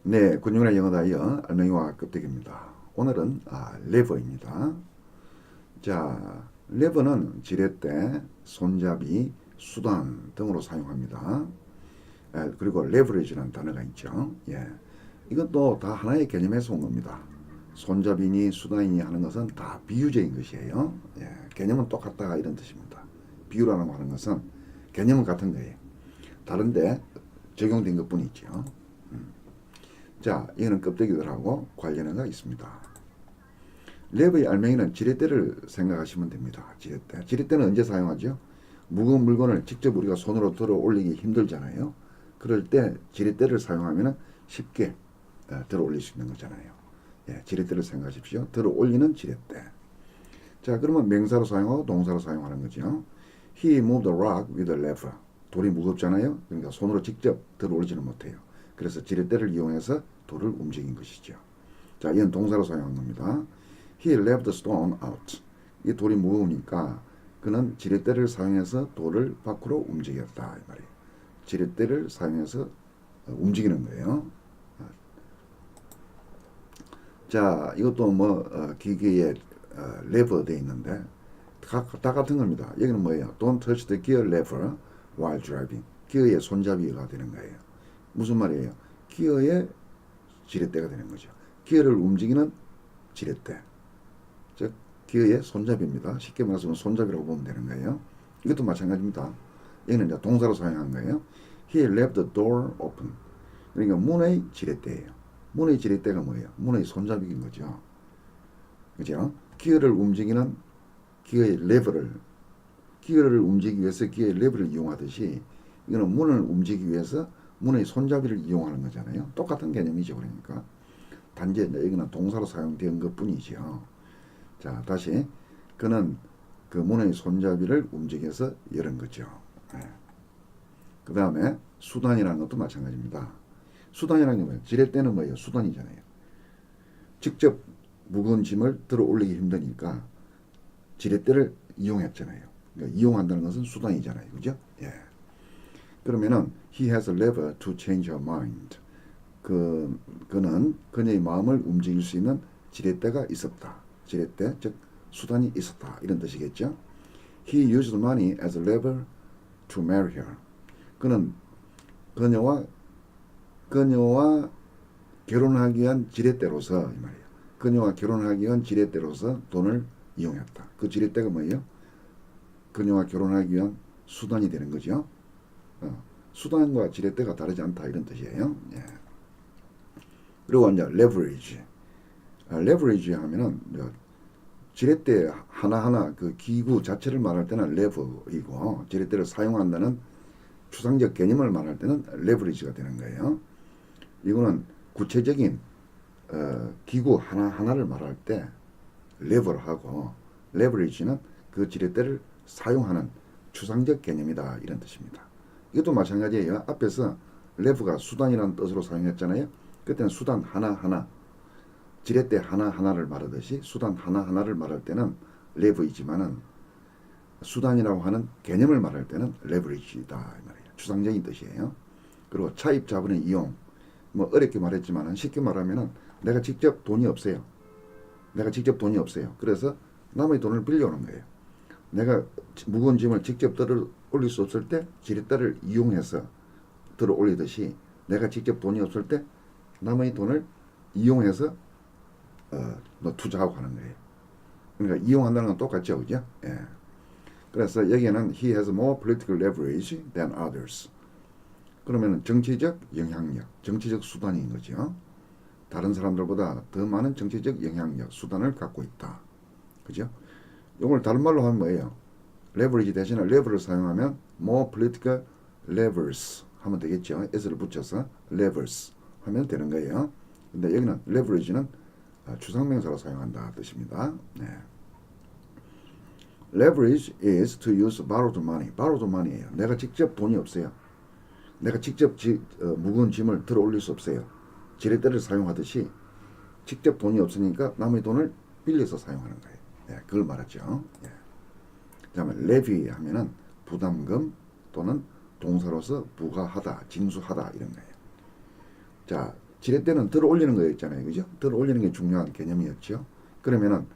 네, 군용의 영어 다이어 알맹이와 껍데기입니다. 오늘은 레버입니다. 자, 레버는 지렛대, 손잡이, 수단 등으로 사용합니다. 그리고 레버리지라는 단어가 있죠. 예, 이것도 다 하나의 개념에서 온 겁니다. 손잡이니 수단이니 하는 것은 다 비유적인 것이에요. 예, 개념은 똑같다 이런 뜻입니다. 비유라는 하는 것은 개념은 같은 거예요. 다른데 적용된 것뿐이죠. 자, 이거는 껍데기들하고 관련해가 있습니다. 레버의 알맹이는 지렛대를 생각하시면 됩니다. 지렛대. 지렛대는 언제 사용하죠? 무거운 물건을 직접 우리가 손으로 들어 올리기 힘들잖아요. 그럴 때 지렛대를 사용하면 쉽게 들어 올릴 수 있는 거잖아요. 예, 지렛대를 생각하십시오. 들어 올리는 지렛대. 자, 그러면 명사로 사용하고 동사로 사용하는 거죠. He moved the rock with a lever. 돌이 무겁잖아요. 그러니까 손으로 직접 들어 올리지는 못해요. 그래서 지렛대를 이용해서 돌을 움직인 것이죠. 자, 이건 동사로 사용한 겁니다. He left the stone out. 이 돌이 무거우니까 그는 지렛대를 사용해서 돌을 밖으로 움직였다 이 말이에요. 지렛대를 사용해서 움직이는 거예요. 자, 이것도 기계에 레버 돼 있는데 다 같은 겁니다. 여기는 뭐예요? Don't touch the gear lever while driving. 기어의 손잡이가 되는 거예요. 무슨 말이에요? 기어의 지렛대가 되는 거죠. 기어를 움직이는 지렛대. 즉 기어의 손잡이입니다. 쉽게 말해서 손잡이라고 보면 되는 거예요. 이것도 마찬가지입니다. 여기는 이제 동사로 사용한 거예요. He left the door open. 그러니까 문의 지렛대예요. 문의 지렛대가 뭐예요? 문의 손잡이인 거죠. 그죠? 기어를 움직이는 기어의 기어를 움직이기 위해서 기어의 레버를 이용하듯이 이거는 문을 움직이기 위해서 문의 손잡이를 이용하는 거잖아요. 똑같은 개념이죠. 그러니까 단지 여기는 동사로 사용된 것뿐이죠. 자, 다시 그는 그 문의 손잡이를 움직여서 여는 거죠. 네. 그 다음에 수단이라는 것도 마찬가지입니다. 수단이라는 게 뭐예요? 지렛대는 뭐예요? 수단이잖아요. 직접 무거운 짐을 들어 올리기 힘드니까 지렛대를 이용했잖아요. 그러니까 이용한다는 것은 수단이잖아요. 그죠? 예. 그러면은 he has a lever to change her mind. 그는 그녀의 마음을 움직일 수 있는 지렛대가 있었다. 지렛대, 즉 수단이 있었다. 이런 뜻이겠죠. He used money as a lever to marry her. 그는 그녀와 결혼하기 위한 지렛대로서 이 말이에요. 그녀와 결혼하기 위한 지렛대로서 돈을 이용했다. 그 지렛대가 뭐예요? 그녀와 결혼하기 위한 수단이 되는 거죠. 수단과 지렛대가 다르지 않다 이런 뜻이에요. 예. 그리고 이제 leverage. leverage 하면은 지렛대 하나하나 그 기구 자체를 말할 때는 lever이고 지렛대를 사용한다는 추상적 개념을 말할 때는 leverage가 되는 거예요. 이거는 구체적인 기구 하나하나를 말할 때 lever하고 leverage는 그 지렛대를 사용하는 추상적 개념이다 이런 뜻입니다. 이것도 마찬가지예요. 앞에서 lever가 수단이라는 뜻으로 사용했잖아요. 그때는 수단 하나하나 지렛대 하나하나를 말하듯이 수단 하나하나를 말할 때는 lever이지만은 수단이라고 하는 개념을 말할 때는 leverage다 이 말이에요. 추상적인 뜻이에요. 그리고 차입 자본의 이용 어렵게 말했지만은 쉽게 말하면은 내가 직접 돈이 없어요. 그래서 남의 돈을 빌려오는 거예요. 내가 무거운 짐을 직접 들어 올릴 수 없을 때 지렛대를 이용해서 들어 올리듯이 내가 직접 돈이 없을 때 남의 돈을 이용해서 투자하고 하는 거예요. 그러니까 이용한다는 건 똑같죠, 그죠? 예. 그래서 여기에는 he has more political leverage than others. 그러면 정치적 영향력, 정치적 수단인 거죠. 다른 사람들보다 더 많은 정치적 영향력, 수단을 갖고 있다. 그죠? 이걸 다른 말로 하면 뭐예요? leverage 대신에 lever를 사용하면 more political levers 하면 되겠죠. s를 붙여서 levers 하면 되는 거예요. 근데 여기는 leverage는 추상명사로 사용한다 뜻입니다. 네. leverage is to use borrowed money. borrowed money예요. 내가 직접 돈이 없어요. 내가 직접 무거운 짐을 들어 올릴 수 없어요. 지렛대를 사용하듯이 직접 돈이 없으니까 남의 돈을 빌려서 사용하는 거예요. 예, 그걸 말하죠. 예. 그다음에 levy 하면은 부담금 또는 동사로서 부과하다, 징수하다 이런 거예요. 자, 지렛대는 들어 올리는 거였잖아요. 그죠? 들어 올리는 게 중요한 개념이었죠. 그러면은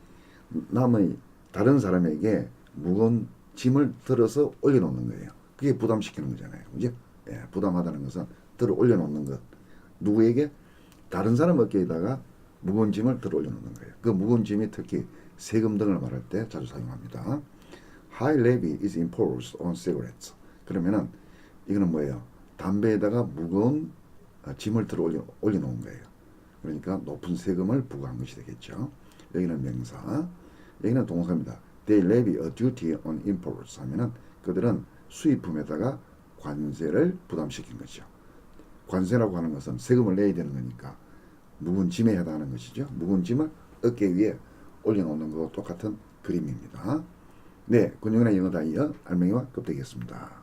남의 다른 사람에게 무거운 짐을 들어서 올려놓는 거예요. 그게 부담시키는 거잖아요. 그죠? 예, 부담하다는 것은 들어 올려놓는 것. 누구에게? 다른 사람 어깨에다가 무거운 짐을 들어 올려놓는 거예요. 그 무거운 짐이 특히 세금 등을 말할 때 자주 사용합니다. High levy is imposed on cigarettes. 그러면은 이거는 뭐예요? 담배에다가 무거운 짐을 들어 올려놓은 거예요. 그러니까 높은 세금을 부과한 것이 되겠죠. 여기는 명사, 여기는 동사입니다. They levy a duty on imports 하면은 그들은 수입품에다가 관세를 부담시킨 거죠. 관세라고 하는 것은 세금을 내야 되는 거니까 무거운 짐에 해당하는 것이죠. 무거운 짐을 어깨 위에 올려놓는 것과 똑같은 그림입니다. 네, 근육이나 영어 다이어 알맹이와 껍데기였습니다.